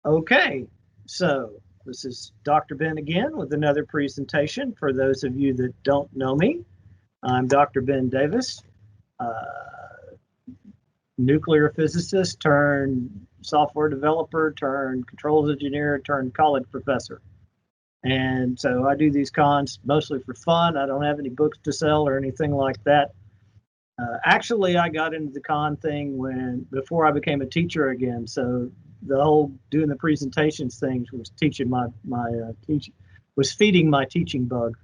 Okay, so this is Dr. Ben again with another presentation. For those of you that don't know me, I'm Dr. Ben Davis, nuclear physicist turned software developer turned controls engineer turned college professor. And so I do these cons mostly for fun. I don't have any books to sell or anything like that. Actually, I got into the con thing before I became a teacher again. So the whole doing the presentations things was teaching was feeding my teaching bug.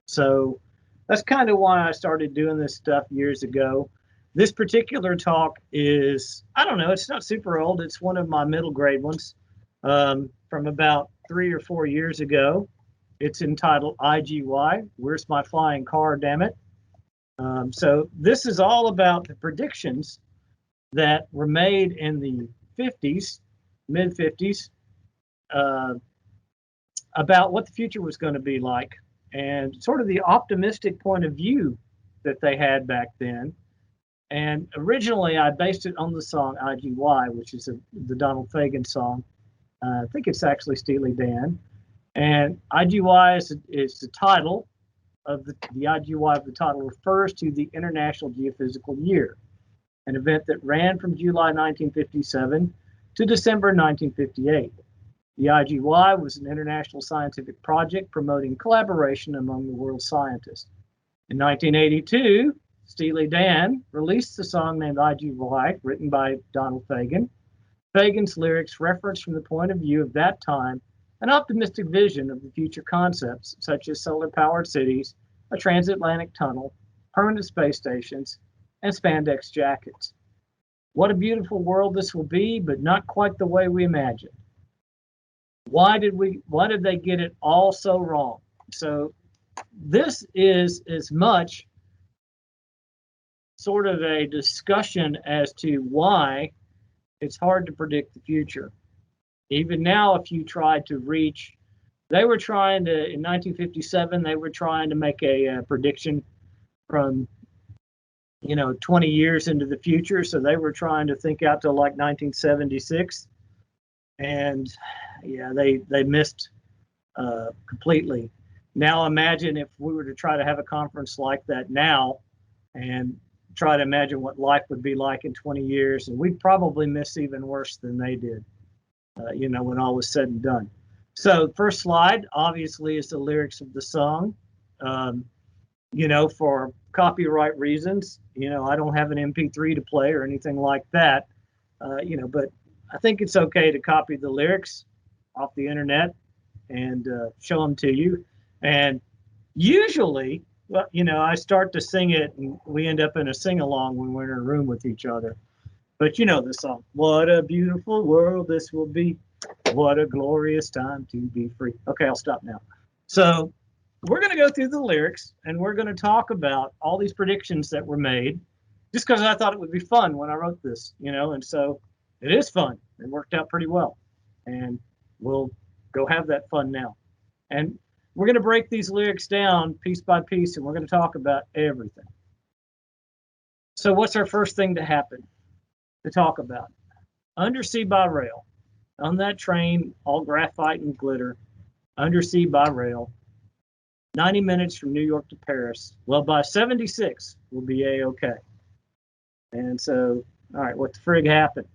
So that's kind of why I started doing this stuff years ago. This particular talk is, I don't know, it's not super old. It's one of my middle grade ones from about 3 or 4 years ago. It's entitled IGY, Where's My Flying Car, Dammit? So this is all about the predictions that were made in the 50s, mid 50s, about what the future was going to be like and sort of the optimistic point of view that they had back then. And originally I based it on the song IGY, which is the Donald Fagen song. I think it's actually Steely Dan. And IGY is the title of the IGY of the title refers to the International Geophysical Year, an event that ran from July 1957 to December 1958. The IGY was an international scientific project promoting collaboration among the world's scientists. In 1982, Steely Dan released the song named IGY, written by Donald Fagen. Fagen's lyrics reference from the point of view of that time an optimistic vision of the future concepts such as solar-powered cities, a transatlantic tunnel, permanent space stations, and Spandex Jackets. What a beautiful world this will be, but not quite the way we imagined. Why did they get it all so wrong? So this is as much sort of a discussion as to why it's hard to predict the future. Even now, if you tried to reach, they were trying to, in 1957, they were trying to make a prediction from, 20 years into the future. So they were trying to think out to like 1976. And yeah, they missed completely. Now imagine if we were to try to have a conference like that now and try to imagine what life would be like in 20 years. And we'd probably miss even worse than they did. When all was said and done. So first slide, obviously, is the lyrics of the song. For copyright reasons, I don't have an MP3 to play or anything like that, but I think it's okay to copy the lyrics off the internet and show them to you. And usually, I start to sing it and we end up in a sing-along when we're in a room with each other. But you know the song. What a beautiful world this will be. What a glorious time to be free. Okay, I'll stop now. So we're going to go through the lyrics and we're going to talk about all these predictions that were made just because I thought it would be fun when I wrote this, and so it is fun. It worked out pretty well. And we'll go have that fun now. And we're going to break these lyrics down piece by piece and we're going to talk about everything. So what's our first thing to happen? To talk about Undersea by rail. On that train, all graphite and glitter. Undersea by rail. 90 minutes from New York to Paris. Well, by 76, we'll be A-okay. And so, all right, what the frig happened?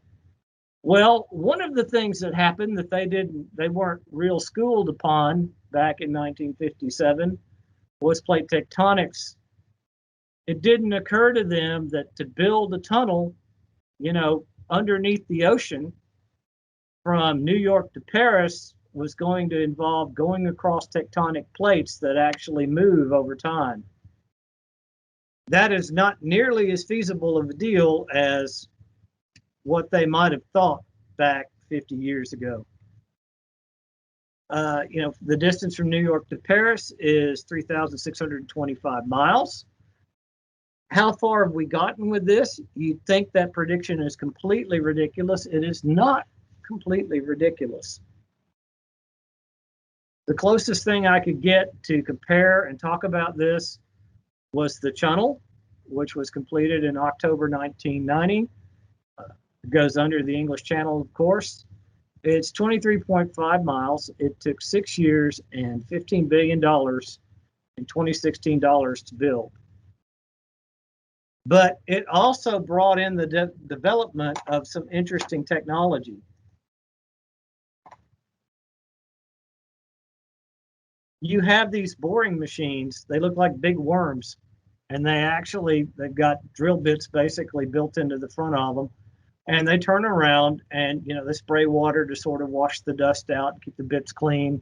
Well, one of the things that happened that they weren't real schooled upon back in 1957 was plate tectonics. It didn't occur to them that to build a tunnel underneath the ocean from New York to Paris was going to involve going across tectonic plates that actually move over time. That is not nearly as feasible of a deal as what they might have thought back 50 years ago. The distance from New York to Paris is 3,625 miles. How far have we gotten with this? You'd think that prediction is completely ridiculous. It is not completely ridiculous. The closest thing I could get to compare and talk about this was the tunnel, which was completed in October 1990. It goes under the English Channel, of course. It's 23.5 miles. It took 6 years and $15 billion in 2016 dollars to build. But it also brought in the development of some interesting technology. You have these boring machines. They look like big worms, and they've got drill bits basically built into the front of them, and they turn around and they spray water to sort of wash the dust out, keep the bits clean,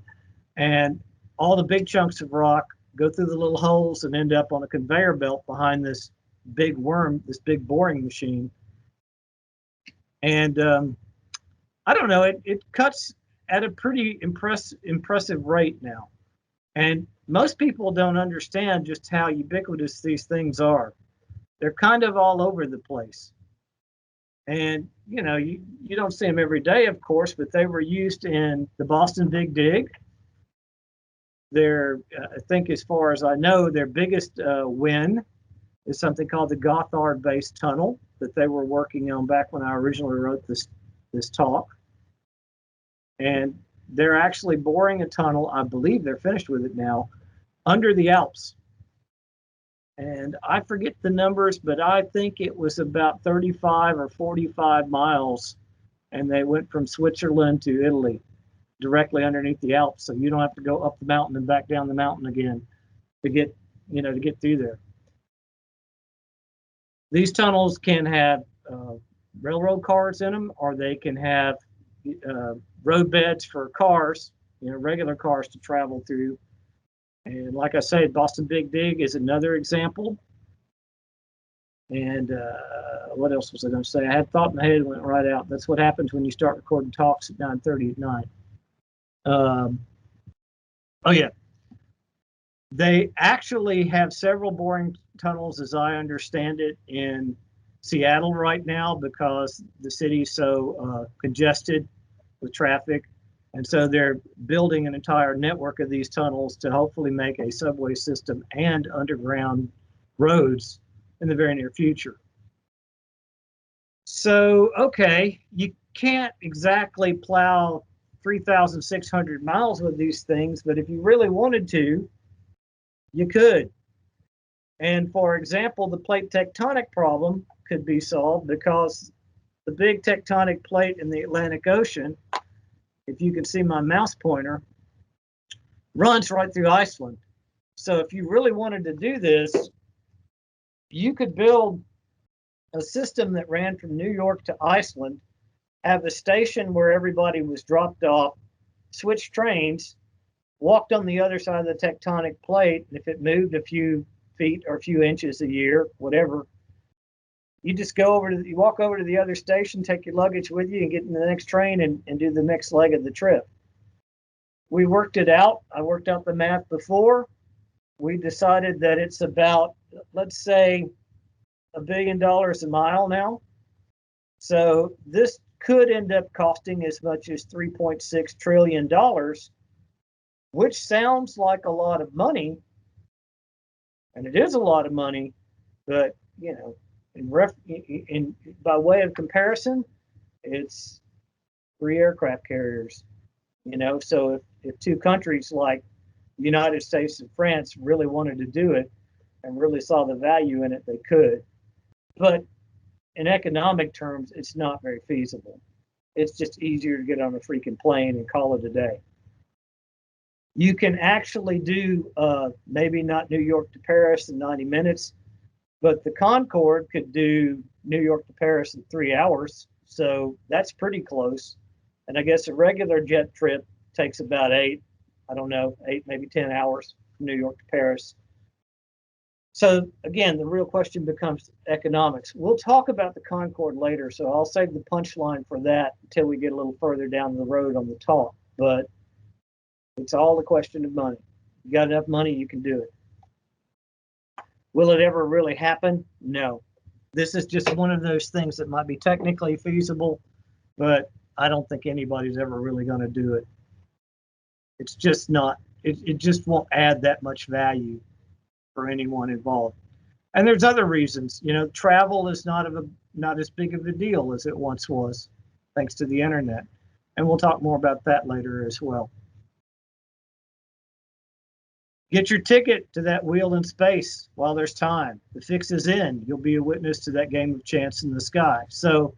and all the big chunks of rock go through the little holes and end up on a conveyor belt behind this big worm, this big boring machine. And I don't know, it cuts at a pretty impressive rate now. And most people don't understand just how ubiquitous these things are. They're kind of all over the place. And, you don't see them every day, of course, but they were used in the Boston Big Dig. I think as far as I know, their biggest win is something called the Gothard Base Tunnel that they were working on back when I originally wrote this talk. And they're actually boring a tunnel, I believe they're finished with it now, under the Alps. And I forget the numbers, but I think it was about 35 or 45 miles. And they went from Switzerland to Italy, directly underneath the Alps. So you don't have to go up the mountain and back down the mountain again to get through there. These tunnels can have railroad cars in them, or they can have road beds for cars, regular cars to travel through. And like I said, Boston Big Dig is another example. And what else was I going to say? I had thought in my head, went right out. That's what happens when you start recording talks at 9:30 at night. Oh yeah, they actually have several boring tunnels, as I understand it, in Seattle right now because the city is so congested with traffic. And so they're building an entire network of these tunnels to hopefully make a subway system and underground roads in the very near future. So, okay, you can't exactly plow 3,600 miles with these things, but if you really wanted to, you could. And for example, the plate tectonic problem could be solved because the big tectonic plate in the Atlantic Ocean, if you can see my mouse pointer, runs right through Iceland. So if you really wanted to do this, you could build a system that ran from New York to Iceland, have a station where everybody was dropped off, switch trains, walked on the other side of the tectonic plate, and if it moved a few feet or a few inches a year, whatever, you just you walk over to the other station, take your luggage with you, and get in the next train and do the next leg of the trip. We worked it out. I worked out the math before. We decided that it's about, let's say, $1 billion a mile now. So this could end up costing as much as $3.6 trillion, which sounds like a lot of money. And it is a lot of money, but, by way of comparison, it's 3 aircraft carriers. So if two countries like the United States and France really wanted to do it and really saw the value in it, they could. But in economic terms, it's not very feasible. It's just easier to get on a freaking plane and call it a day. You can actually do maybe not New York to Paris in 90 minutes, but the Concorde could do New York to Paris in 3 hours. So that's pretty close. And I guess a regular jet trip takes about 8, maybe 10 hours from New York to Paris. So again, the real question becomes economics. We'll talk about the Concorde later, so I'll save the punchline for that until we get a little further down the road on the talk. But it's all a question of money. You got enough money, you can do it. Will it ever really happen? No. This is just one of those things that might be technically feasible, but I don't think anybody's ever really going to do it. It's just not, it just won't add that much value for anyone involved. And there's other reasons. Travel is not as big of a deal as it once was, thanks to the internet. And we'll talk more about that later as well. Get your ticket to that wheel in space while there's time. The fix is in. You'll be a witness to that game of chance in the sky. So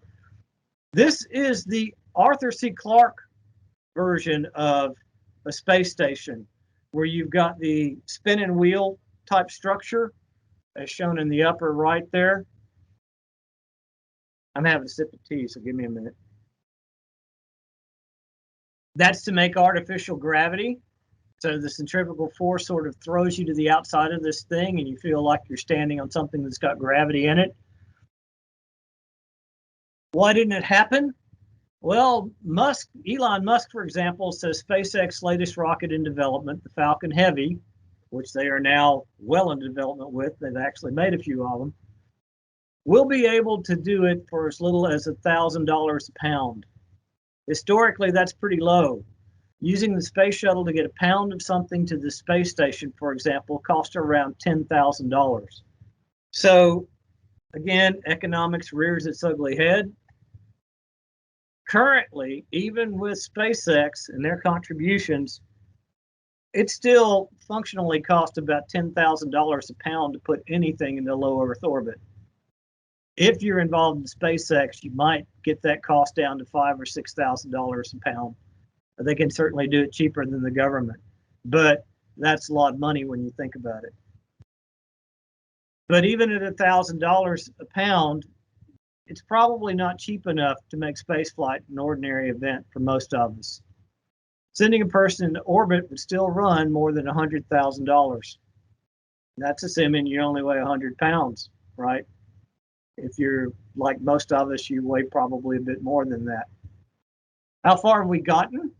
this is the Arthur C. Clarke version of a space station, where you've got the spinning wheel type structure as shown in the upper right there. I'm having a sip of tea, so give me a minute. That's to make artificial gravity. So the centrifugal force sort of throws you to the outside of this thing and you feel like you're standing on something that's got gravity in it. Why didn't it happen? Well, Elon Musk, for example, says SpaceX's latest rocket in development, the Falcon Heavy, which they are now well in development with, they've actually made a few of them, will be able to do it for as little as $1,000 a pound. Historically, that's pretty low. Using the space shuttle to get a pound of something to the space station, for example, cost around $10,000. So again, economics rears its ugly head. Currently, even with SpaceX and their contributions, it still functionally costs about $10,000 a pound to put anything into low Earth orbit. If you're involved in SpaceX, you might get that cost down to $5,000 or $6,000 a pound. They can certainly do it cheaper than the government, but that's a lot of money when you think about it. But even at $1,000 a pound, it's probably not cheap enough to make spaceflight an ordinary event for most of us. Sending a person into orbit would still run more than $100,000. That's assuming you only weigh 100 pounds, right? If you're like most of us, you weigh probably a bit more than that. How far have we gotten?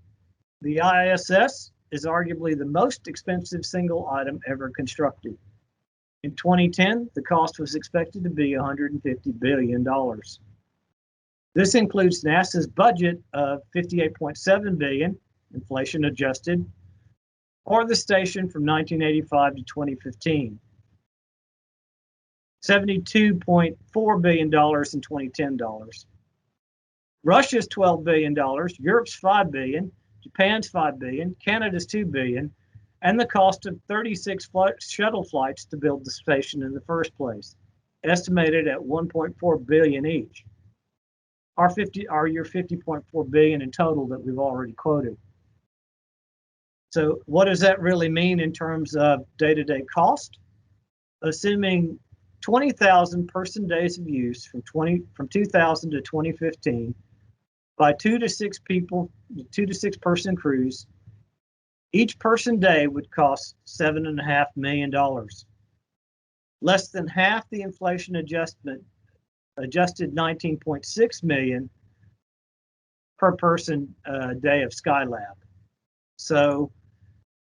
The ISS is arguably the most expensive single item ever constructed. In 2010, the cost was expected to be $150 billion. This includes NASA's budget of $58.7 billion, inflation adjusted, or the station from 1985 to 2015. $72.4 billion in 2010 dollars. Russia's $12 billion, Europe's $5 billion, Japan's $5 billion, Canada's $2 billion, and the cost of 36 shuttle flights to build the station in the first place, estimated at $1.4 billion each. Our your $50.4 billion in total that we've already quoted. So what does that really mean in terms of day-to-day cost? Assuming 20,000 person days of use from 2000 to 2015 by 2 to 6 person crews, each person day would cost $7.5 million. Less than half the inflation adjusted $19.6 million per person day of Skylab. So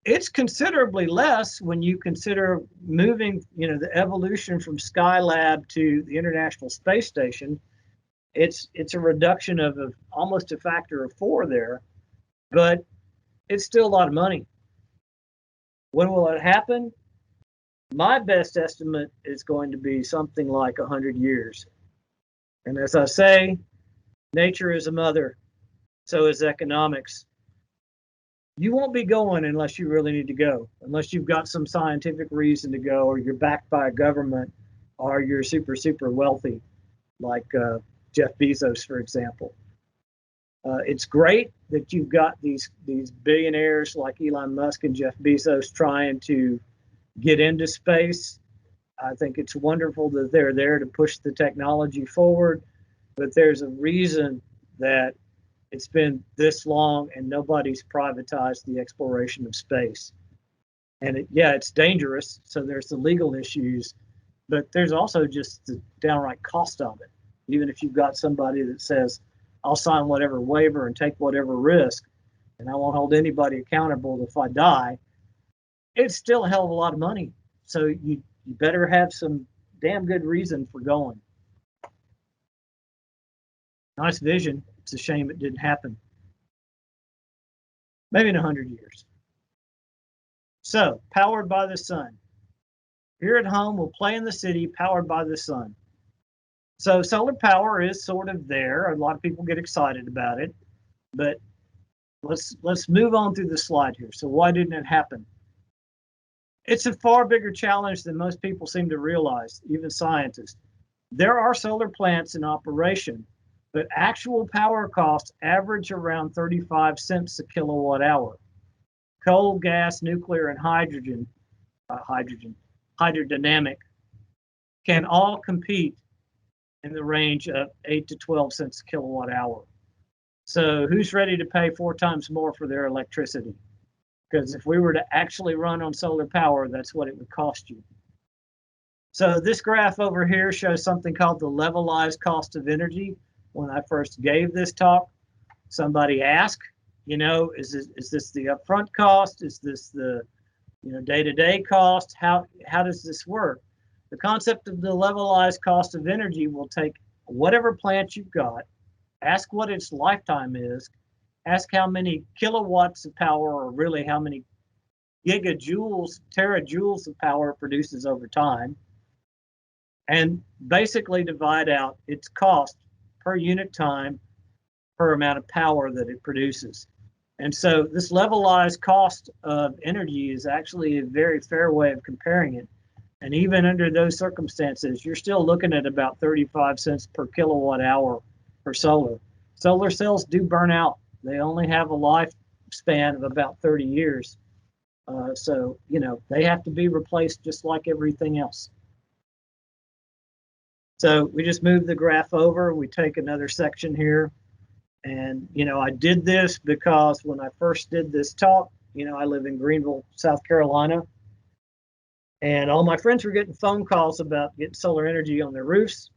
it's considerably less when you consider moving, the evolution from Skylab to the International Space Station. It's a reduction of almost a factor of 4 there, but it's still a lot of money. When will it happen? My best estimate is going to be something like 100 years. And as I say, nature is a mother, so is economics. You won't be going unless you really need to go, unless you've got some scientific reason to go, or you're backed by a government, or you're super, super wealthy, like Jeff Bezos, for example. It's great that you've got these billionaires like Elon Musk and Jeff Bezos trying to get into space. I think it's wonderful that they're there to push the technology forward, but there's a reason that it's been this long and nobody's privatized the exploration of space. And it's dangerous, so there's the legal issues, but there's also just the downright cost of it. Even if you've got somebody that says, I'll sign whatever waiver and take whatever risk, and I won't hold anybody accountable if I die, it's still a hell of a lot of money. So you better have some damn good reason for going. Nice vision. It's a shame it didn't happen. Maybe in 100 years. So, powered by the sun. Here at home, we'll play in the city, powered by the sun. So solar power is sort of there. A lot of people get excited about it. But let's move on through the slide here. So why didn't it happen? It's a far bigger challenge than most people seem to realize, even scientists. There are solar plants in operation, but actual power costs average around 35 cents a kilowatt hour. Coal, gas, nuclear, and hydrodynamic can all compete in the range of 8 to 12 cents a kilowatt hour. So who's ready to pay 4 times more for their electricity? Because if we were to actually run on solar power, that's what it would cost you. So this graph over here shows something called the levelized cost of energy. When I first gave this talk, somebody asked, is this the upfront cost? Is this the day-to-day cost? How does this work? The concept of the levelized cost of energy will take whatever plant you've got, ask what its lifetime is, ask how many kilowatts of power, or really how many gigajoules, terajoules of power it produces over time, and basically divide out its cost per unit time per amount of power that it produces. And so this levelized cost of energy is actually a very fair way of comparing it. And even under those circumstances, you're still looking at about 35 cents per kilowatt hour for solar. Solar cells do burn out. They only have a lifespan of about 30 years. So, they have to be replaced just like everything else. So we just move the graph over. We take another section here. And, I did this because when I first did this talk, I live in Greenville, South Carolina. And all my friends were getting phone calls about getting solar energy on their roofs.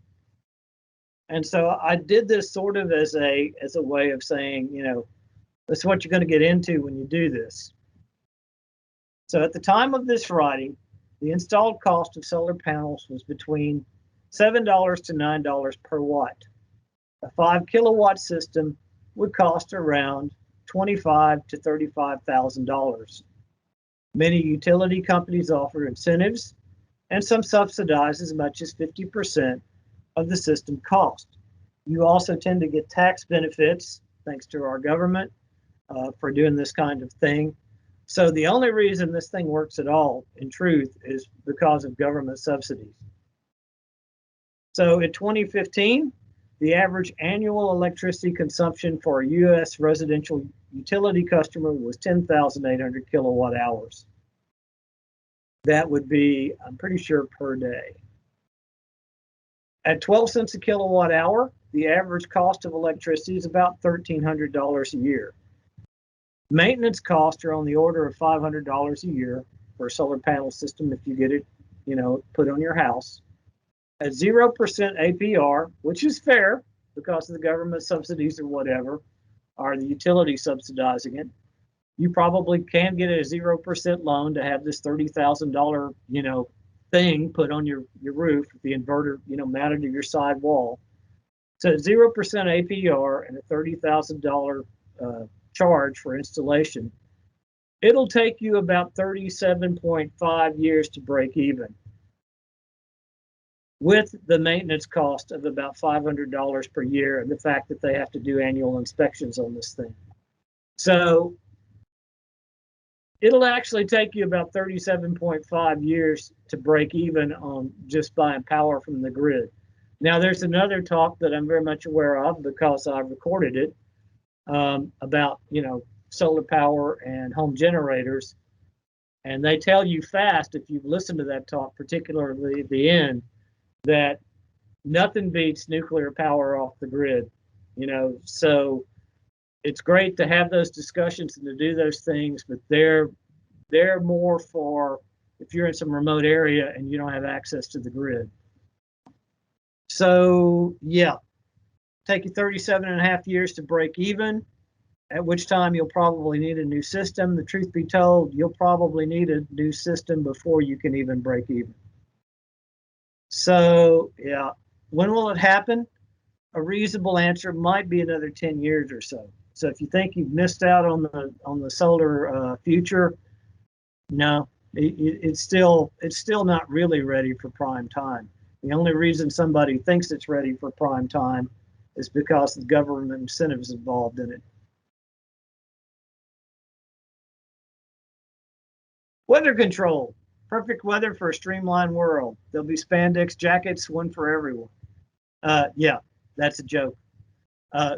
And so I did this sort of as a way of saying, this is what you're going to get into when you do this. So at the time of this writing, the installed cost of solar panels was between $7 to $9 per watt. A 5 kilowatt system would cost around $25,000 to $35,000. Many utility companies offer incentives, and some subsidize as much as 50% of the system cost. You also tend to get tax benefits, thanks to our government, for doing this kind of thing. So the only reason this thing works at all, in truth, is because of government subsidies. So in 2015, the average annual electricity consumption for a U.S. residential utility customer was 10,800 kilowatt hours. That would be, I'm pretty sure, per day. At 12 cents a kilowatt hour, the average cost of electricity is about $1,300 a year. Maintenance costs are on the order of $500 a year for a solar panel system if you get it, put on your house. At 0% APR, which is fair because of the government subsidies or whatever, or the utility subsidizing it, you probably can get a 0% loan to have this $30,000, thing put on your roof, the inverter, mounted to your side wall. So 0% APR and a $30,000 charge for installation. It'll take you about 37.5 years to break even, with the maintenance cost of about $500 per year and the fact that they have to do annual inspections on this thing. So it'll actually take you about 37.5 years to break even on just buying power from the grid. Now, there's another talk that I'm very much aware of because I recorded it about, solar power and home generators. And they tell you fast, if you've listened to that talk, particularly at the end, that nothing beats nuclear power off the grid. So it's great to have those discussions and to do those things, but they're more for if you're in some remote area and you don't have access to the grid. So yeah, take you 37.5 years to break even, at which time you'll probably need a new system. The truth be told, you'll probably need a new system before you can even break even. So yeah, when will it happen? A reasonable answer might be another 10 years or so. So if you think you've missed out on the solar future, no, it's still not really ready for prime time. The only reason somebody thinks it's ready for prime time is because the government incentives involved in it. Weather control. Perfect weather for a streamlined world. There'll be spandex jackets, one for everyone. Yeah, that's a joke.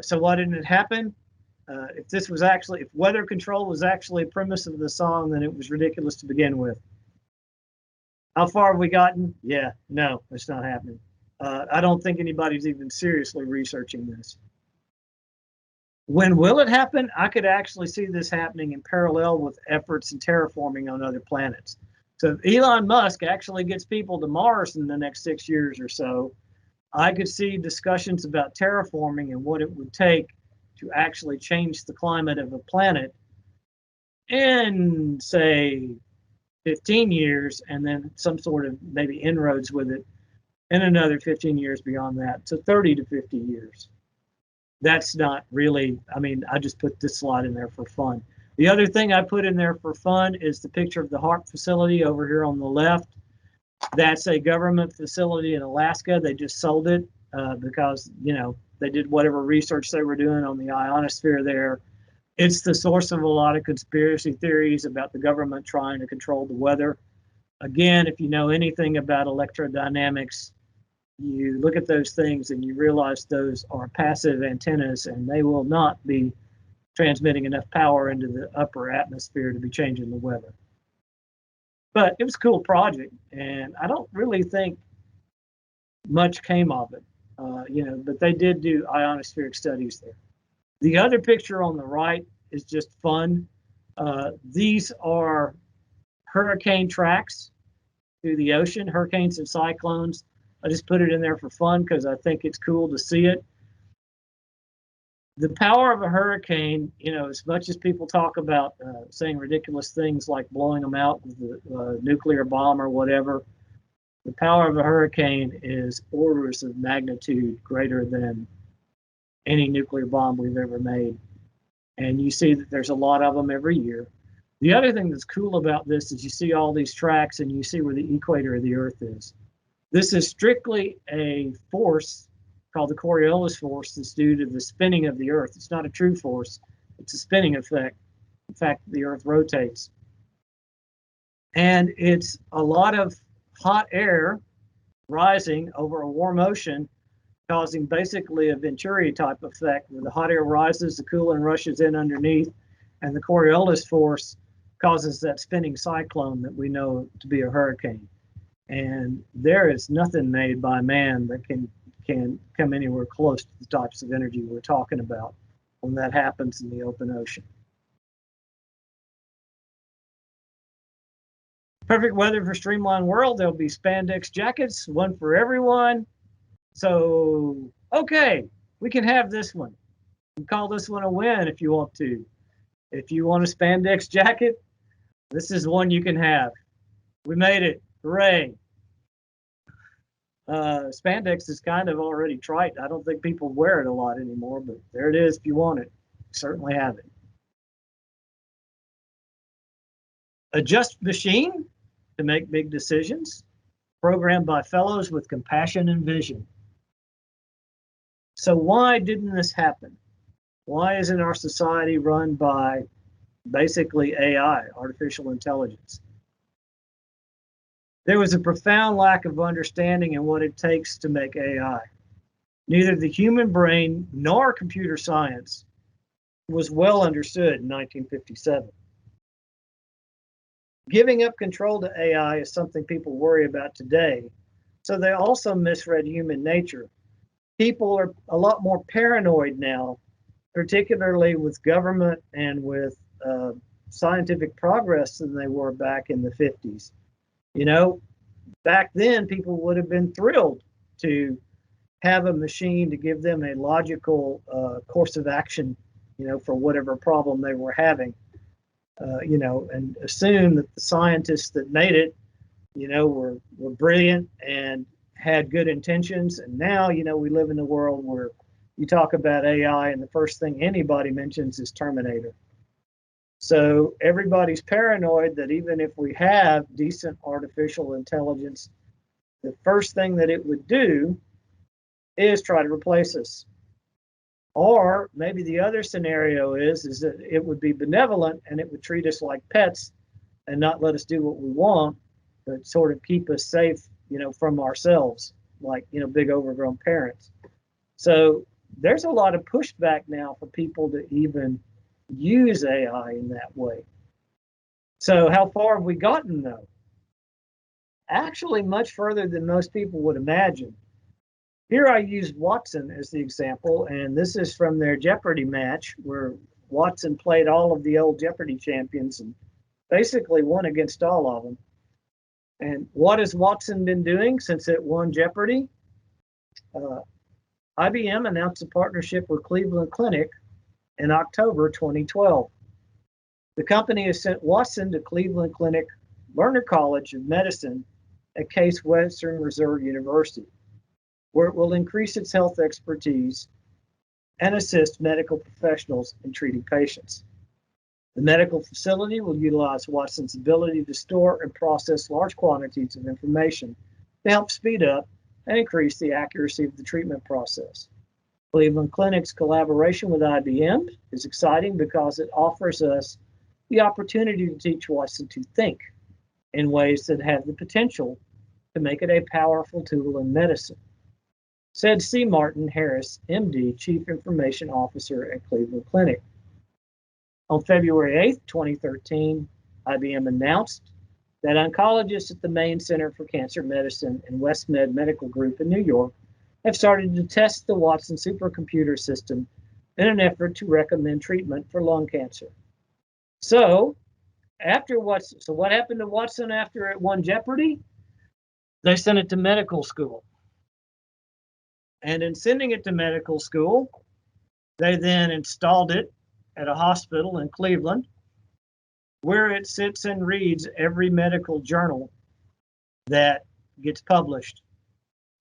So why didn't it happen? If weather control was actually a premise of the song, then it was ridiculous to begin with. How far have we gotten? Yeah, no, it's not happening. I don't think anybody's even seriously researching this. When will it happen? I could actually see this happening in parallel with efforts in terraforming on other planets. So if Elon Musk actually gets people to Mars in the next 6 years or so, I could see discussions about terraforming and what it would take to actually change the climate of a planet in, say, 15 years, and then some sort of maybe inroads with it in another 15 years beyond that. So 30 to 50 years. That's not really, I mean, I just put this slide in there for fun. The other thing I put in there for fun is the picture of the HARP facility over here on the left. That's a government facility in Alaska. They just sold it because, you know, they did whatever research they were doing on the ionosphere there. It's the source of a lot of conspiracy theories about the government trying to control the weather. Again, if you know anything about electrodynamics, you look at those things and you realize those are passive antennas and they will not be transmitting enough power into the upper atmosphere to be changing the weather. But it was a cool project, and I don't really think much came of it, you know, but they did do ionospheric studies there. The other picture on the right is just fun. These are hurricane tracks through the ocean, hurricanes and cyclones. I just put it in there for fun because I think it's cool to see it. The power of a hurricane, you know, as much as people talk about saying ridiculous things like blowing them out with a nuclear bomb or whatever, the power of a hurricane is orders of magnitude greater than any nuclear bomb we've ever made. And you see that there's a lot of them every year. The other thing that's cool about this is you see all these tracks and you see where the equator of the Earth is. This is strictly a force called the Coriolis force that's due to the spinning of the Earth. It's not a true force. It's a spinning effect. In fact, the Earth rotates. And it's a lot of hot air rising over a warm ocean, causing basically a Venturi type effect where the hot air rises, the coolant rushes in underneath, and the Coriolis force causes that spinning cyclone that we know to be a hurricane. And there is nothing made by man that can come anywhere close to the types of energy we're talking about when that happens in the open ocean. Perfect weather for streamlined world. There'll be spandex jackets, one for everyone. So, okay, we can have this one. You can call this one a win if you want to. If you want a spandex jacket, this is one you can have. We made it. Hooray. Spandex is kind of already trite. I don't think people wear it a lot anymore, but there it is if you want it. You certainly have it. A just machine to make big decisions, programmed by fellows with compassion and vision. So why didn't this happen? Why isn't our society run by basically AI, artificial intelligence? There was a profound lack of understanding in what it takes to make AI. Neither the human brain nor computer science was well understood in 1957. Giving up control to AI is something people worry about today, so they also misread human nature. People are a lot more paranoid now, particularly with government and with scientific progress than they were back in the 50s. You know, back then people would have been thrilled to have a machine to give them a logical course of action, you know, for whatever problem they were having, you know, and assume that the scientists that made it, you know, were brilliant and had good intentions. And now, you know, we live in a world where you talk about AI and the first thing anybody mentions is Terminator. So everybody's paranoid that even if we have decent artificial intelligence, the first thing that it would do is try to replace us. Or maybe the other scenario is that it would be benevolent and it would treat us like pets and not let us do what we want, but sort of keep us safe, from ourselves, like, big overgrown parents. So there's a lot of pushback now for people to even use AI in that way. So how far have we gotten though? Actually, much further than most people would imagine. Here I used Watson as the example, and this is from their Jeopardy match where Watson played all of the old Jeopardy champions and basically won against all of them. And what has Watson been doing since it won Jeopardy? IBM announced a partnership with Cleveland Clinic in October 2012. The company has sent Watson to Cleveland Clinic Lerner College of Medicine at Case Western Reserve University, where it will increase its health expertise and assist medical professionals in treating patients. The medical facility will utilize Watson's ability to store and process large quantities of information to help speed up and increase the accuracy of the treatment process. Cleveland Clinic's collaboration with IBM is exciting because it offers us the opportunity to teach Watson to think in ways that have the potential to make it a powerful tool in medicine, said C. Martin Harris, MD, Chief Information Officer at Cleveland Clinic. On February 8, 2013, IBM announced that oncologists at the Maine Center for Cancer Medicine and WestMed Medical Group in New York have started to test the Watson supercomputer system in an effort to recommend treatment for lung cancer. So what happened to Watson after it won Jeopardy? They sent it to medical school. And in sending it to medical school, they then installed it at a hospital in Cleveland, where it sits and reads every medical journal that gets published.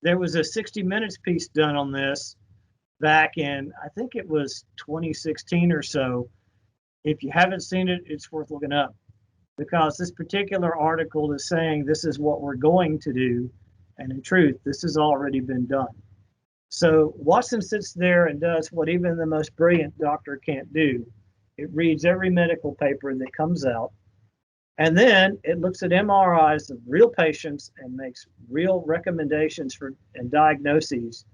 There was a 60 Minutes piece done on this back in, I think it was 2016 or so. If you haven't seen it, it's worth looking up, because this particular article is saying this is what we're going to do, and in truth, this has already been done. So Watson sits there and does what even the most brilliant doctor can't do. It reads every medical paper that comes out, and then it looks at MRIs of real patients and makes real recommendations for and diagnoses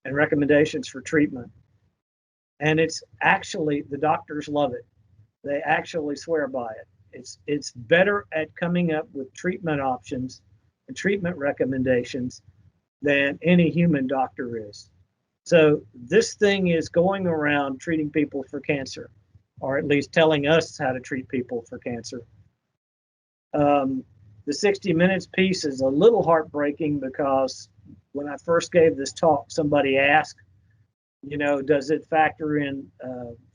and recommendations for treatment. And it's actually, the doctors love it. They actually swear by it. It's better at coming up with treatment options and treatment recommendations than any human doctor is. So this thing is going around treating people for cancer, or at least telling us how to treat people for cancer. The 60 Minutes piece is a little heartbreaking because when I first gave this talk, somebody asked, does it factor in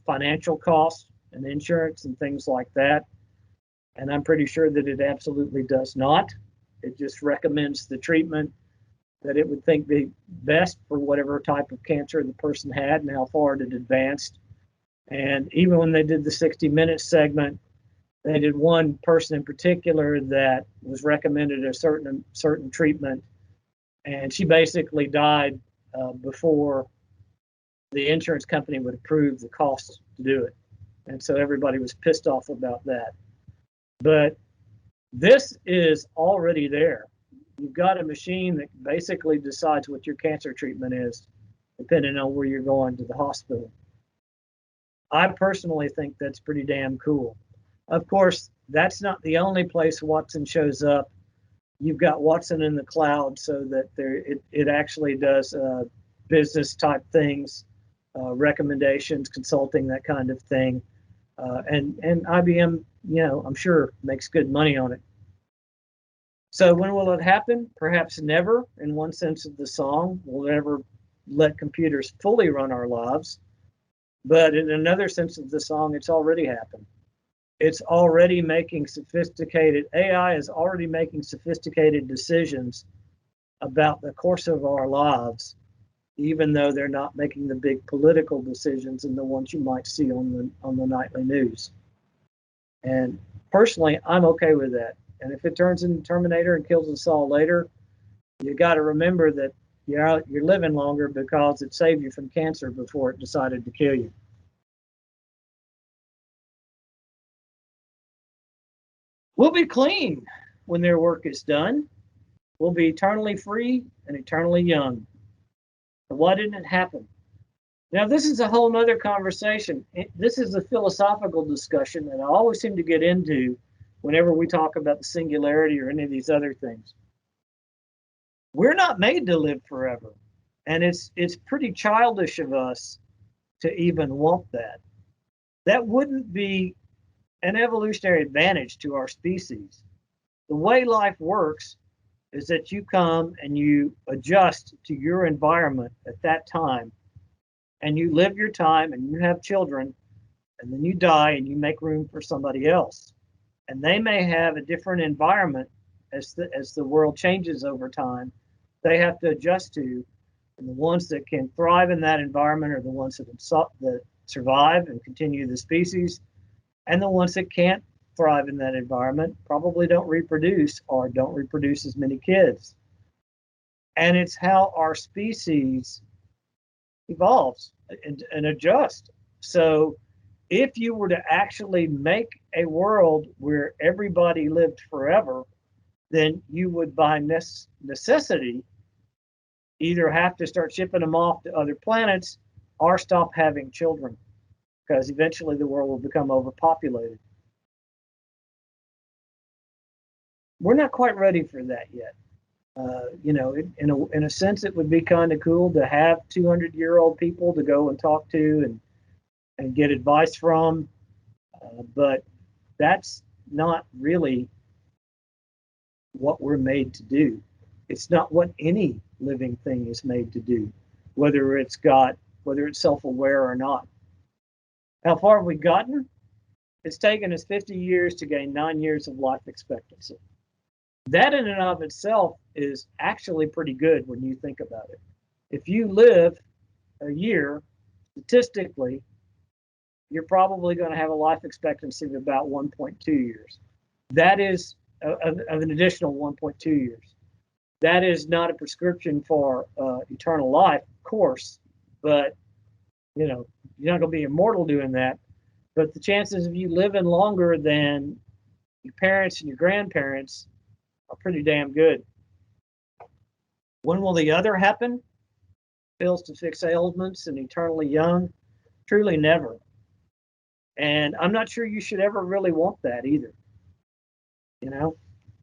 financial costs and insurance and things like that? And I'm pretty sure that it absolutely does not. It just recommends the treatment that it would think be best for whatever type of cancer the person had and how far it had advanced. And even when they did the 60 Minutes segment, they did one person in particular that was recommended a certain treatment, and she basically died before the insurance company would approve the cost to do it. And so everybody was pissed off about that. But this is already there. You've got a machine that basically decides what your cancer treatment is, depending on where you're going to the hospital. I personally think that's pretty damn cool. Of course, that's not the only place Watson shows up. You've got Watson in the cloud, so that it actually does business type things, recommendations, consulting, that kind of thing. And IBM, I'm sure makes good money on it. So when will it happen? Perhaps never, in one sense of the song. We'll never let computers fully run our lives. But in another sense of the song, it's already happened. It's already making AI is already making sophisticated decisions about the course of our lives, even though they're not making the big political decisions and the ones you might see on the nightly news. And personally, I'm okay with that. And if it turns into Terminator and kills us all later, you got to remember that you're living longer because it saved you from cancer before it decided to kill you. will be clean when their work is done. Will be eternally free and eternally young. But why didn't it happen? Now, this is a whole nother conversation. This is a philosophical discussion that I always seem to get into whenever we talk about the singularity or any of these other things. We're not made to live forever. And it's pretty childish of us to even want that. That wouldn't be an evolutionary advantage to our species. The way life works is that you come and you adjust to your environment at that time, and you live your time and you have children, and then you die and you make room for somebody else. And they may have a different environment as the world changes over time. They have to adjust to, and the ones that can thrive in that environment are the ones that survive and continue the species, and the ones that can't thrive in that environment probably don't reproduce or don't reproduce as many kids. And it's how our species evolves and adjusts. So if you were to actually make a world where everybody lived forever, then you would by necessity either have to start shipping them off to other planets or stop having children, because eventually the world will become overpopulated. We're not quite ready for that yet. In a sense, it would be kind of cool to have 200-year-old people to go and talk to and get advice from, but that's not really what we're made to do. It's not what any living thing is made to do, whether it's self-aware or not. How far have we gotten? It's taken us 50 years to gain 9 years of life expectancy. That in and of itself is actually pretty good when you think about it. If you live a year, statistically, you're probably going to have a life expectancy of about 1.2 years. That is of an additional 1.2 years. That is not a prescription for eternal life, of course, but you're not going to be immortal doing that. But the chances of you living longer than your parents and your grandparents are pretty damn good. When will the other happen? Pills to fix ailments and eternally young? Truly never. And I'm not sure you should ever really want that either.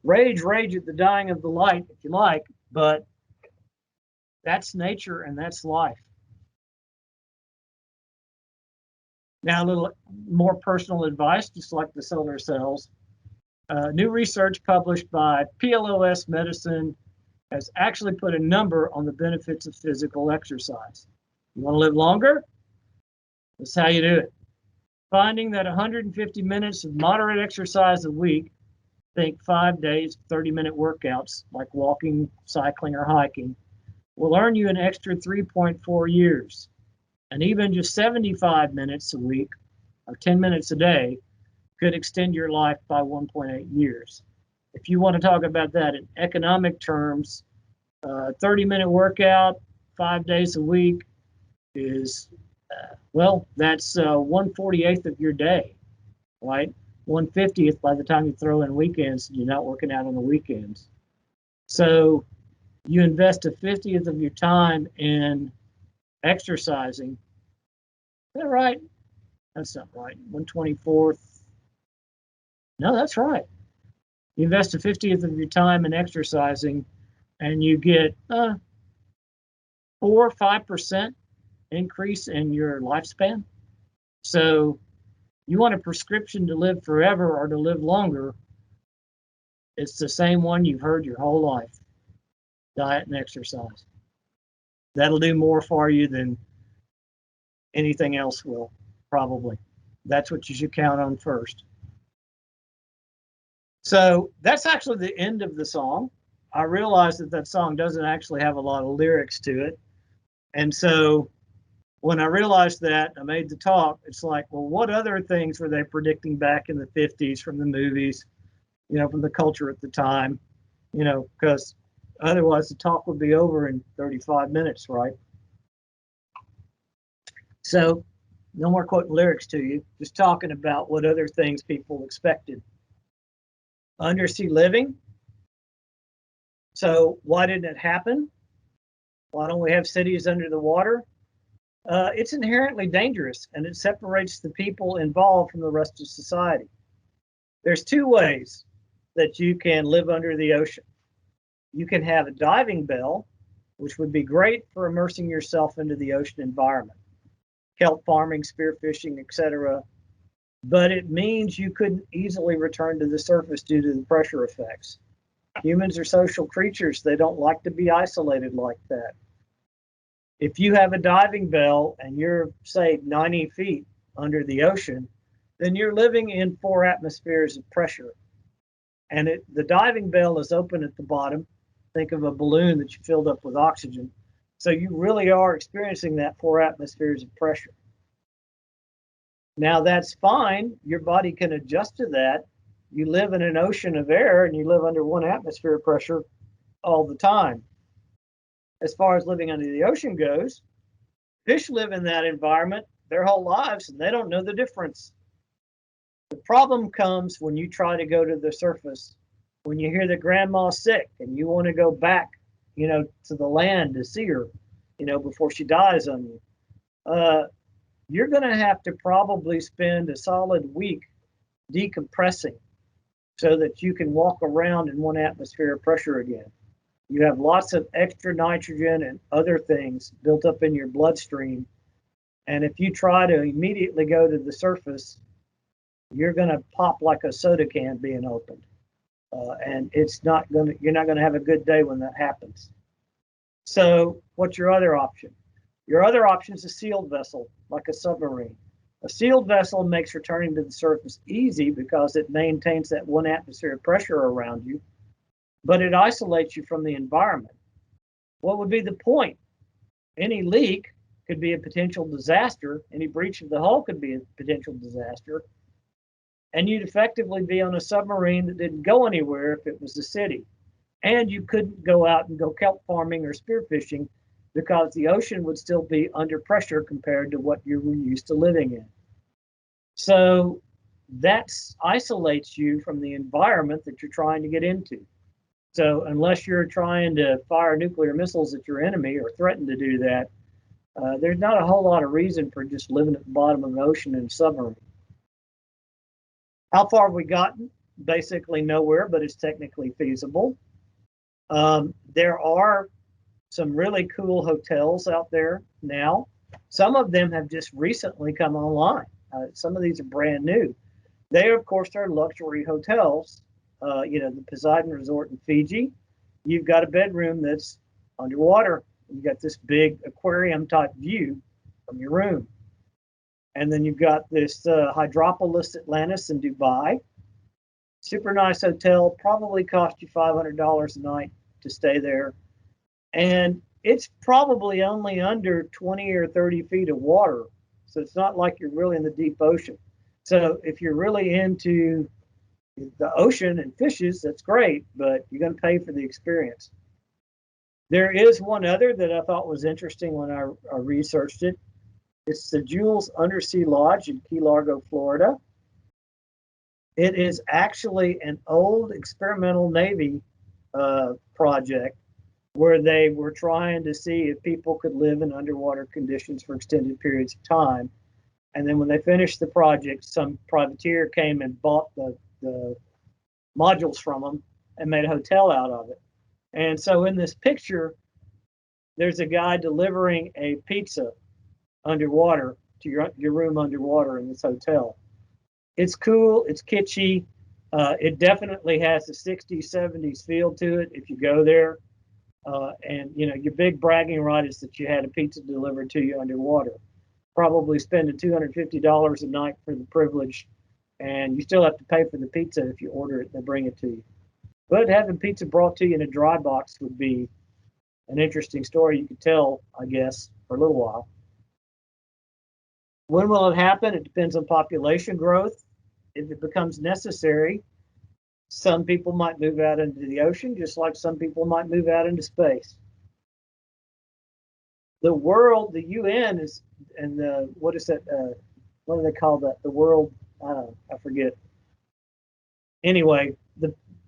Rage at the dying of the light if you like, but that's nature and that's life. Now, a little more personal advice, just like the solar cells. New research published by PLOS Medicine has actually put a number on the benefits of physical exercise. You want to live longer? That's how you do it. Finding that 150 minutes of moderate exercise a week, think 5 days, 30-minute workouts like walking, cycling, or hiking, will earn you an extra 3.4 years. And even just 75 minutes a week, or 10 minutes a day, could extend your life by 1.8 years. If you want to talk about that in economic terms, 30-minute workout, 5 days a week is, that's 1/48th of your day, right? 1/50th by the time you throw in weekends and you're not working out on the weekends. So you invest a 50th of your time in exercising. Is that right? That's not right. 1/24th. No, that's right. You invest a 50th of your time in exercising and you get 4 or 5% increase in your lifespan. So you want a prescription to live forever or to live longer, it's the same one you've heard your whole life: diet and exercise. That'll do more for you than anything else will, probably. That's what you should count on first. So that's actually the end of the song. I realized that song doesn't actually have a lot of lyrics to it. And so when I realized that, I made the talk. It's like, well, what other things were they predicting back in the 50s from the movies, from the culture at the time, because otherwise the talk would be over in 35 minutes, right? So no more quoting lyrics to you, just talking about what other things people expected. Undersea living. So why didn't it happen? Why don't we have cities under the water? It's inherently dangerous, and it separates the people involved from the rest of society. There's two ways that you can live under the ocean. You can have a diving bell, which would be great for immersing yourself into the ocean environment, kelp farming, spearfishing, etc. But it means you couldn't easily return to the surface due to the pressure effects. Humans are social creatures. They don't like to be isolated like that. If you have a diving bell and you're, say, 90 feet under the ocean, then you're living in 4 atmospheres of pressure. And the diving bell is open at the bottom. Think of a balloon that you filled up with oxygen. So you really are experiencing that 4 atmospheres of pressure. Now that's fine. Your body can adjust to that. You live in an ocean of air and you live under 1 atmosphere of pressure all the time. As far as living under the ocean goes, fish live in that environment their whole lives and they don't know the difference. The problem comes when you try to go to the surface, when you hear that grandma's sick and you want to go back, to the land to see her, before she dies on you. You're going to have to probably spend a solid week decompressing so that you can walk around in 1 atmosphere of pressure again. You have lots of extra nitrogen and other things built up in your bloodstream. And if you try to immediately go to the surface, you're going to pop like a soda can being opened. And you're not going to have a good day when that happens. So what's your other option? Your other option is a sealed vessel, like a submarine. A sealed vessel makes returning to the surface easy because it maintains that 1 atmosphere of pressure around you, but it isolates you from the environment. What would be the point? Any leak could be a potential disaster. Any breach of the hull could be a potential disaster. And you'd effectively be on a submarine that didn't go anywhere if it was a city. And you couldn't go out and go kelp farming or spearfishing because the ocean would still be under pressure compared to what you were used to living in. So that isolates you from the environment that you're trying to get into. So unless you're trying to fire nuclear missiles at your enemy or threaten to do that, there's not a whole lot of reason for just living at the bottom of the ocean in a submarine. How far have we gotten? Basically nowhere, but it's technically feasible. There are some really cool hotels out there now. Some of them have just recently come online. Some of these are brand new. They, of course, are luxury hotels. The Poseidon Resort in Fiji, you've got a bedroom that's underwater. You've got this big aquarium type view from your room. And then you've got this Hydropolis Atlantis in Dubai. Super nice hotel, probably cost you $500 a night to stay there. And it's probably only under 20 or 30 feet of water. So it's not like you're really in the deep ocean. So if you're really into the ocean and fishes, that's great, but you're going to pay for the experience. There is one other that I thought was interesting when I researched it. It's the Jules Undersea Lodge in Key Largo, Florida. It is actually an old experimental Navy project where they were trying to see if people could live in underwater conditions for extended periods of time. And then when they finished the project, some privateer came and bought the modules from them and made a hotel out of it. And so in this picture, there's a guy delivering a pizza underwater to your room underwater in this hotel. It's cool, it's kitschy. It definitely has a 60s, 70s feel to it if you go there. And your big bragging right is that you had a pizza delivered to you underwater. Probably spending $250 a night for the privilege, and you still have to pay for the pizza if you order it and they bring it to you. But having pizza brought to you in a dry box would be an interesting story you could tell, I guess, for a little while. When will it happen? It depends on population growth. If it becomes necessary, some people might move out into the ocean, just like some people might move out into space. The world, the UN is, and what is that? What do they call that? The world, I forget. Anyway,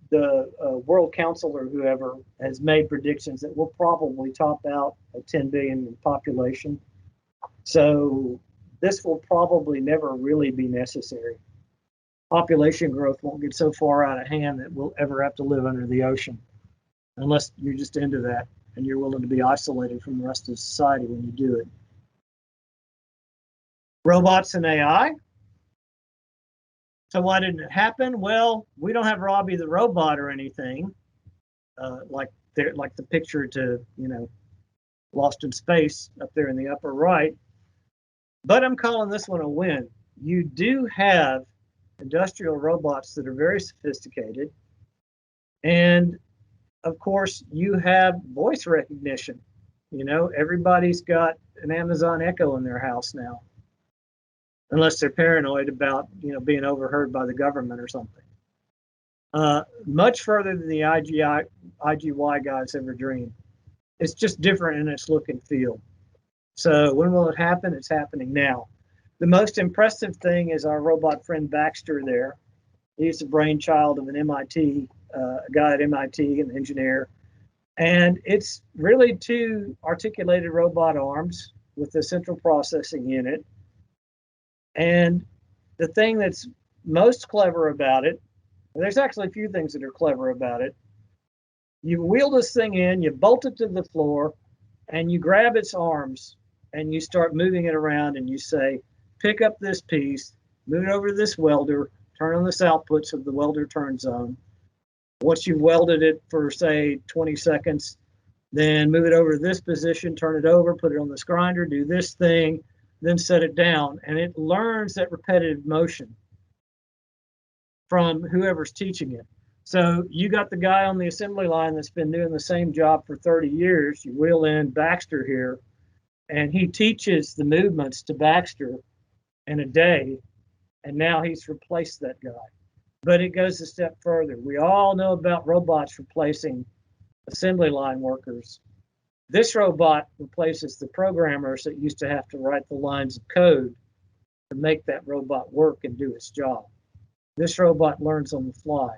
the World Council or whoever has made predictions that we'll probably top out at 10 billion in population. So this will probably never really be necessary. Population growth won't get so far out of hand that we'll ever have to live under the ocean, unless you're just into that and you're willing to be isolated from the rest of society when you do it. Robots and AI. So why didn't it happen? Well, we don't have Robbie the robot or anything like the picture to, Lost in Space up there in the upper right. But I'm calling this one a win. You do have industrial robots that are very sophisticated. And of course, you have voice recognition. Everybody's got an Amazon Echo in their house now, unless they're paranoid about, being overheard by the government or something. Much further than the IGY guys ever dreamed. It's just different in its look and feel. So when will it happen? It's happening now. The most impressive thing is our robot friend Baxter there. He's the brainchild of an MIT, a guy at MIT, an engineer. And it's really 2 articulated robot arms with a central processing unit. And the thing that's most clever about it, there's actually a few things that are clever about it. You wheel this thing in, you bolt it to the floor, and you grab its arms and you start moving it around and you say, pick up this piece, move it over to this welder, turn on this output so the welder turns on. Once you've welded it for, say, 20 seconds, then move it over to this position, turn it over, put it on this grinder, do this thing, then set it down. And it learns that repetitive motion from whoever's teaching it. So you got the guy on the assembly line that's been doing the same job for 30 years. You wheel in Baxter here, and he teaches the movements to Baxter in a day, and now he's replaced that guy. But it goes a step further. We all know about robots replacing assembly line workers. This robot replaces the programmers that used to have to write the lines of code to make that robot work and do its job. This robot learns on the fly.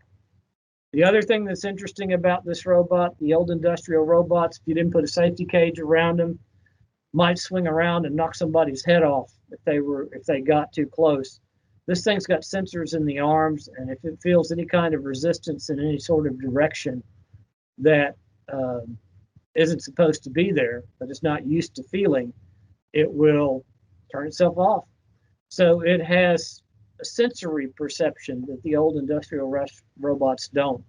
The other thing that's interesting about this robot, the old industrial robots, if you didn't put a safety cage around them, might swing around and knock somebody's head off if they got too close. This thing's got sensors in the arms, and if it feels any kind of resistance in any sort of direction that isn't supposed to be there, that it's not used to feeling, it will turn itself off. So it has a sensory perception that the old industrial robots don't.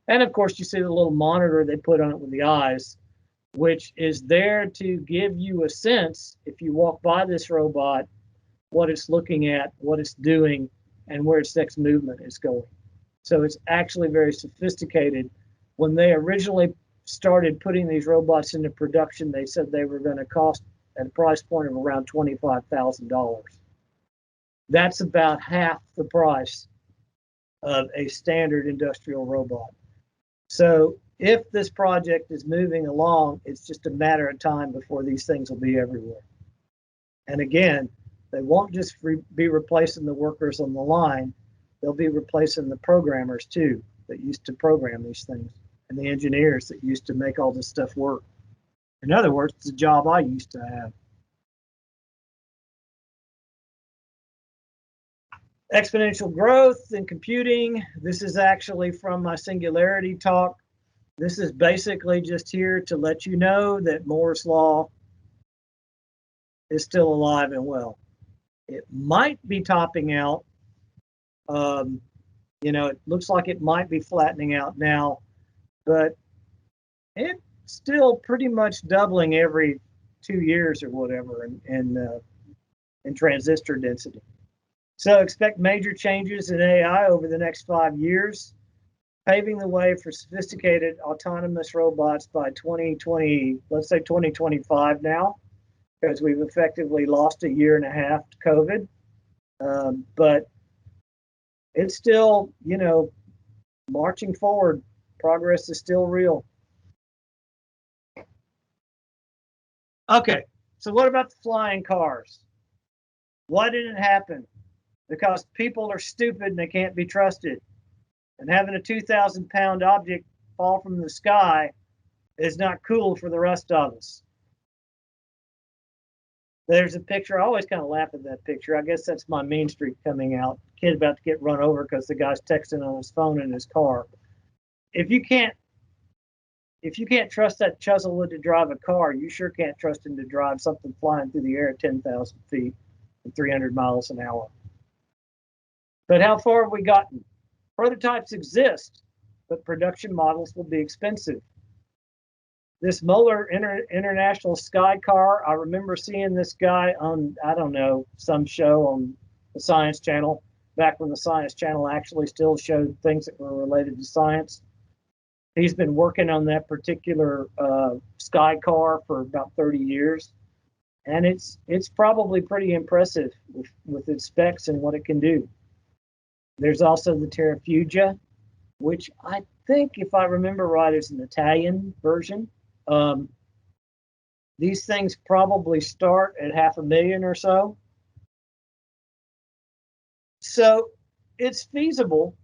And of course, you see the little monitor they put on it with the eyes, which is there to give you a sense, if you walk by this robot, what it's looking at, what it's doing, and where its next movement is going. So it's actually very sophisticated. When they originally started putting these robots into production, they said they were going to cost at a price point of around $25,000. That's about half the price of a standard industrial robot. So if this project is moving along, it's just a matter of time before these things will be everywhere. And again, they won't just be replacing the workers on the line, they'll be replacing the programmers too that used to program these things, and the engineers that used to make all this stuff work. In other words, it's a job I used to have. Exponential growth in computing. This is actually from my singularity talk. This is basically just here to let you know that Moore's law is still alive and well. It might be topping out. It looks like it might be flattening out now, but it's still pretty much doubling every 2 years or whatever in transistor density. So expect major changes in AI over the next 5 years, paving the way for sophisticated autonomous robots by 2020, let's say 2025 now, because we've effectively lost a year and a half to COVID. But it's still, marching forward. Progress is still real. Okay, so what about the flying cars? Why did it happen? Because people are stupid and they can't be trusted. And having a 2,000-pound object fall from the sky is not cool for the rest of us. There's a picture. I always kind of laugh at that picture. I guess that's my Mean Streak coming out. Kid about to get run over because the guy's texting on his phone in his car. If you can't trust that Chuzzlewit to drive a car, you sure can't trust him to drive something flying through the air at 10,000 feet and 300 miles an hour. But how far have we gotten? Prototypes exist, but production models will be expensive. This Moeller International Sky Car, I remember seeing this guy on, I don't know, some show on the Science Channel, back when the Science Channel actually still showed things that were related to science. He's been working on that particular Sky Car for about 30 years. And it's probably pretty impressive with its specs and what it can do. There's also the Terrafugia, which I think, if I remember right, is an Italian version. These things probably start at $500,000 or so. So it's feasible.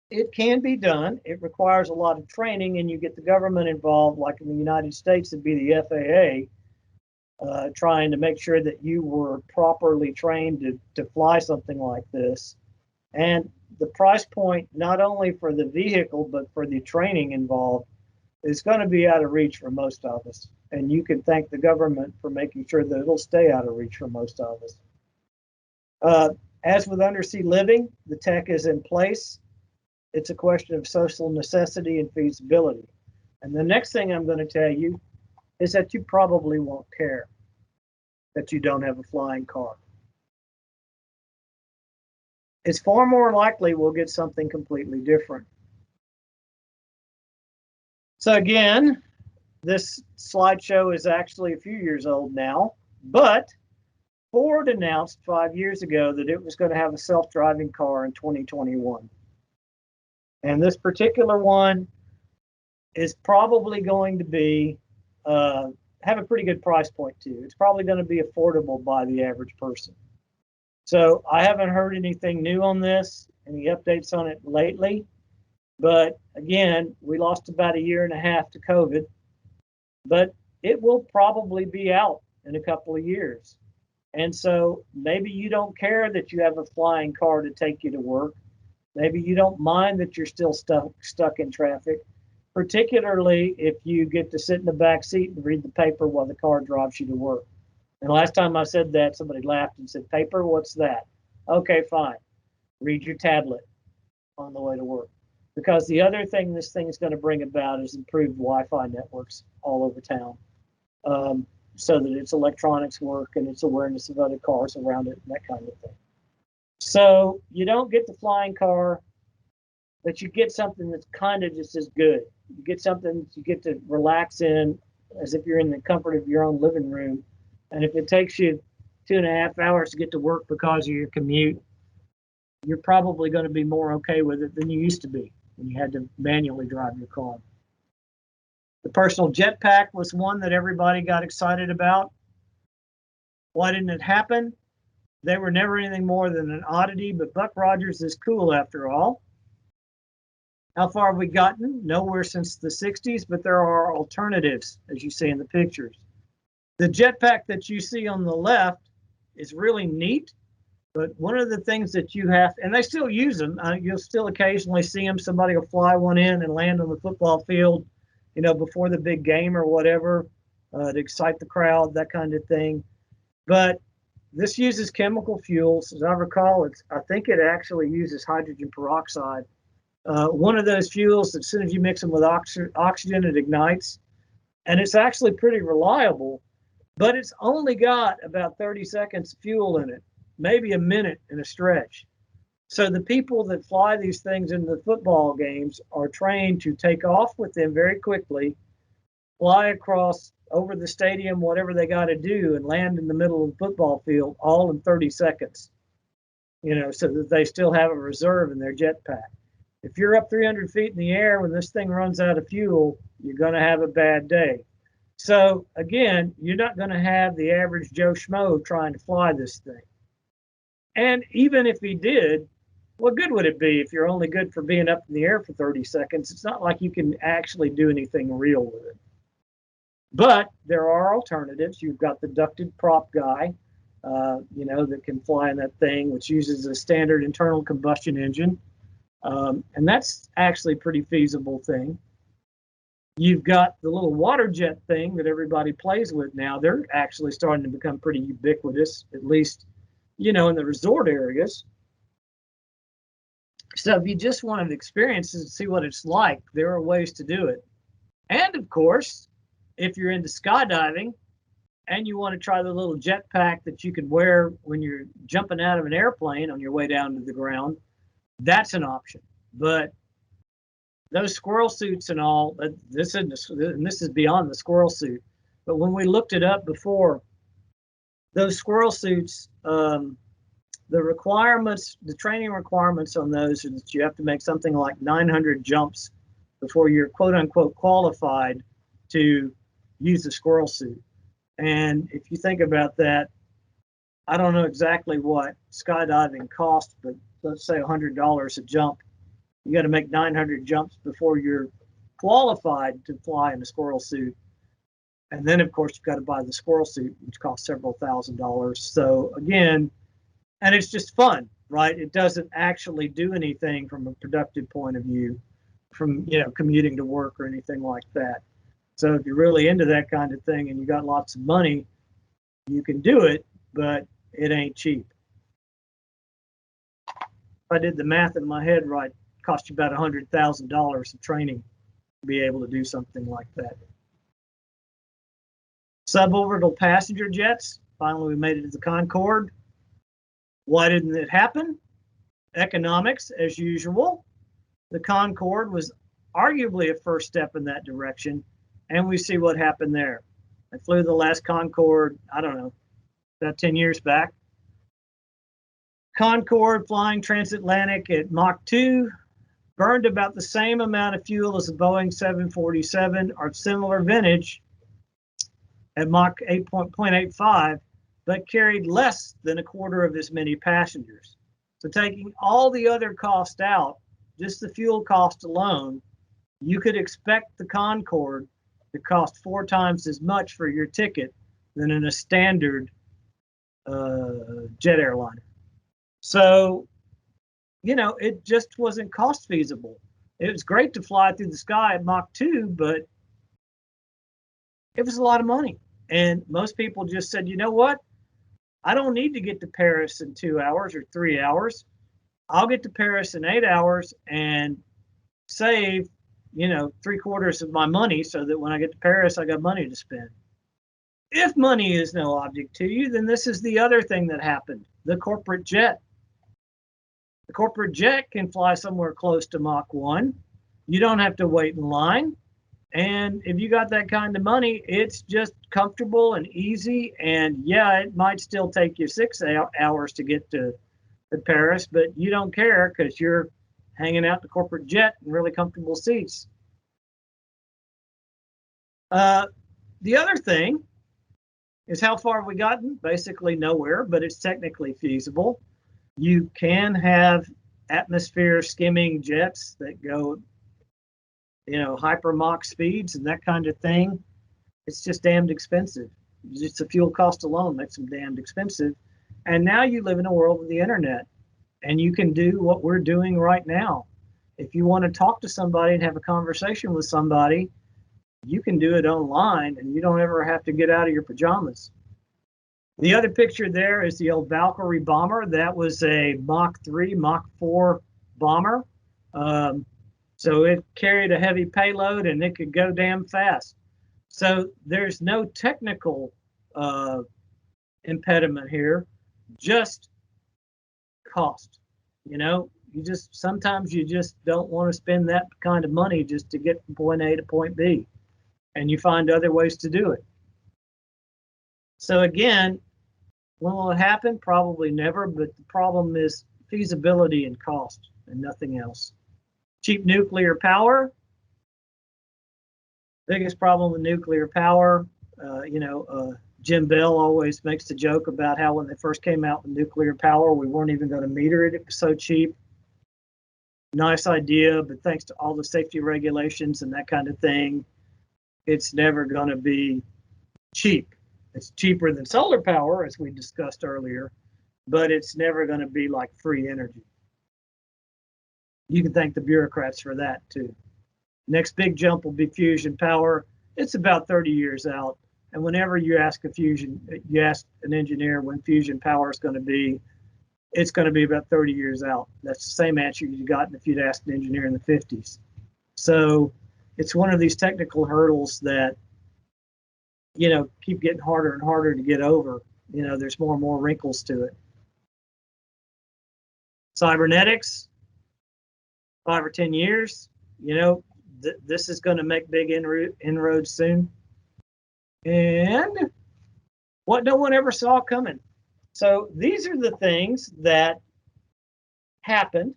It can be done. It requires a lot of training, and you get the government involved, like in the United States, it'd be the FAA, trying to make sure that you were properly trained to fly something like this. And the price point, not only for the vehicle, but for the training involved, is going to be out of reach for most of us. And you can thank the government for making sure that it'll stay out of reach for most of us. As with undersea living, the tech is in place. It's a question of social necessity and feasibility. And the next thing I'm going to tell you is that you probably won't care that you don't have a flying car. It's far more likely we'll get something completely different. So again, this slideshow is actually a few years old now, but Ford announced 5 years ago that it was going to have a self-driving car in 2021. And this particular one is probably going to be, have a pretty good price point too. It's probably going to be affordable by the average person. So I haven't heard anything new on this, any updates on it lately. But again, we lost about 1.5 years to COVID, but it will probably be out in a couple of years. And so maybe you don't care that you have a flying car to take you to work. Maybe you don't mind that you're still stuck in traffic, particularly if you get to sit in the back seat and read the paper while the car drives you to work. And last time I said that, somebody laughed and said, "Paper, what's that?" Okay, fine. Read your tablet on the way to work. Because the other thing this thing is going to bring about is improved Wi-Fi networks all over town, so that its electronics work and its awareness of other cars around it and that kind of thing. So you don't get the flying car, but you get something that's kind of just as good. You get something that you get to relax in as if you're in the comfort of your own living room. And if it takes you 2.5 hours to get to work because of your commute, you're probably going to be more okay with it than you used to be when you had to manually drive your car. The personal jetpack was one that everybody got excited about. Why didn't it happen? They were never anything more than an oddity, but Buck Rogers is cool after all. How far have we gotten? Nowhere since the 60s, but there are alternatives, as you see in the pictures. The jetpack that you see on the left is really neat, but one of the things that you have, and they still use them, you'll still occasionally see them. Somebody will fly one in and land on the football field, you know, before the big game or whatever, to excite the crowd, that kind of thing. But this uses chemical fuels. As I recall, I think it actually uses hydrogen peroxide. One of those fuels, as soon as you mix them with oxygen, it ignites. And it's actually pretty reliable, but it's only got about 30 seconds of fuel in it, maybe a minute in a stretch. So the people that fly these things in the football games are trained to take off with them very quickly, fly across over the stadium, whatever they got to do, and land in the middle of the football field all in 30 seconds, you know, so that they still have a reserve in their jetpack. If you're up 300 feet in the air when this thing runs out of fuel, you're going to have a bad day. So again, you're not going to have the average Joe Schmo trying to fly this thing. And even if he did, What good would it be if you're only good for being up in the air for 30 seconds? It's not like you can actually do anything real with it. But there are alternatives. You've got the ducted prop guy, that can fly in that thing, which uses a standard internal combustion engine. And that's actually a pretty feasible thing. You've got the little water jet thing that everybody plays with now. They're actually starting to become pretty ubiquitous, at least, in the resort areas. So if you just wanted experiences and see what it's like, there are ways to do it. And of course, if you're into skydiving and you want to try the little jetpack that you can wear when you're jumping out of an airplane on your way down to the ground, that's an option. But those squirrel suits and all, this is beyond the squirrel suit. But when we looked it up before, those squirrel suits, the requirements, the training requirements on those is that you have to make something like 900 jumps before you're quote unquote qualified to use the squirrel suit. And if you think about that, I don't know exactly what skydiving costs, but let's say $100 a jump. You got to make 900 jumps before you're qualified to fly in a squirrel suit. And then, of course, you've got to buy the squirrel suit, which costs several $1,000s. So again, and it's just fun, right? It doesn't actually do anything from a productive point of view, from commuting to work or anything like that. So if you're really into that kind of thing and you got lots of money, you can do it, but it ain't cheap. If I did the math in my head right, it cost you about $100,000 of training to be able to do something like that. Suborbital passenger jets. Finally, we made it to the Concorde. Why didn't it happen? Economics, as usual. The Concorde was arguably a first step in that direction, and we see what happened there. I flew the last Concorde, I don't know, about 10 years back. Concorde flying transatlantic at Mach 2, burned about the same amount of fuel as a Boeing 747 or similar vintage at Mach 8.85, but carried less than a quarter of as many passengers. So taking all the other cost out, just the fuel cost alone, you could expect the Concorde to cost 4 times as much for your ticket than in a standard jet airliner. So, it just wasn't cost feasible. It was great to fly through the sky at Mach 2, but it was a lot of money. And most people just said, you know what? I don't need to get to Paris in 2 hours or 3 hours. I'll get to Paris in 8 hours and save, 3/4 of my money so that when I get to Paris, I got money to spend. If money is no object to you, then this is the other thing that happened. The corporate jet. The corporate jet can fly somewhere close to Mach 1. You don't have to wait in line. And if you got that kind of money, it's just comfortable and easy. And yeah, it might still take you 6 hours to get to Paris, but you don't care because you're hanging out in the corporate jet in really comfortable seats. The other thing is how far have we gotten? Basically nowhere, but it's technically feasible. You can have atmosphere skimming jets that go hyper Mach speeds and that kind of thing. It's just damned expensive. Just the fuel cost alone makes them damned expensive. And now you live in a world of the internet, and you can do what we're doing right now. If you want to talk to somebody and have a conversation with somebody, you can do it online, and you don't ever have to get out of your pajamas. The other picture there is the old Valkyrie bomber. That was a Mach 3, Mach 4 bomber. So it carried a heavy payload and it could go damn fast. So there's no technical impediment here, just cost. Sometimes you just don't want to spend that kind of money just to get from point A to point B, and you find other ways to do it. So again, when will it happen? Probably never, but the problem is feasibility and cost and nothing else. Cheap nuclear power. Biggest problem with nuclear power, Jim Bell always makes the joke about how when they first came out with nuclear power, we weren't even going to meter it. It was so cheap. nice idea, but thanks to all the safety regulations and that kind of thing, it's never going to be cheap. It's cheaper than solar power, as we discussed earlier, but it's never going to be like free energy. You can thank the bureaucrats for that too. Next big jump will be fusion power. It's about 30 years out. And whenever you ask an engineer when fusion power is going to be, it's going to be about 30 years out. That's the same answer you got if you'd asked an engineer in the 50s. So it's one of these technical hurdles that, keep getting harder and harder to get over. There's more and more wrinkles to it. Cybernetics, 5 or 10 years, this is going to make big inroads soon. And what no one ever saw coming. So these are the things that happened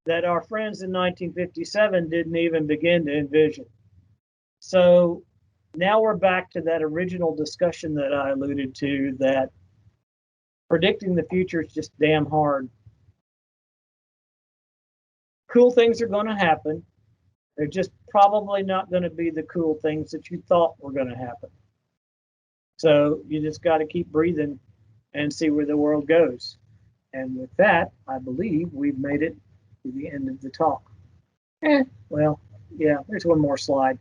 that our friends in 1957 didn't even begin to envision. So now we're back to that original discussion that I alluded to, that predicting the future is just damn hard. Cool things are going to happen. They're just probably not going to be the cool things that you thought were going to happen. So you just got to keep breathing and see where the world goes. And with that, I believe we've made it to the end of the talk. Well, yeah, there's one more slide.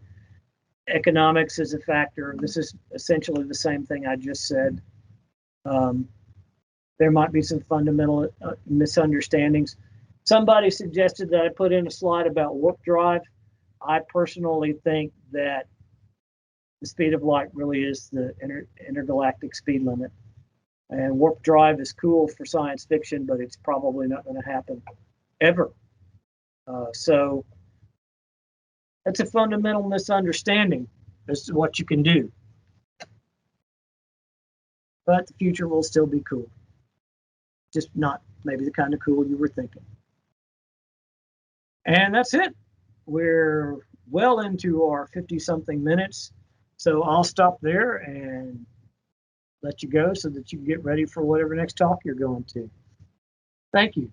Economics is a factor. This is essentially the same thing I just said. There might be some fundamental misunderstandings. Somebody suggested that I put in a slide about warp drive. I personally think that the speed of light really is the intergalactic speed limit. And warp drive is cool for science fiction, but it's probably not going to happen ever. So that's a fundamental misunderstanding as to what you can do. But the future will still be cool. Just not maybe the kind of cool you were thinking. And that's it. We're well into our 50-something minutes. So I'll stop there and let you go so that you can get ready for whatever next talk you're going to. Thank you.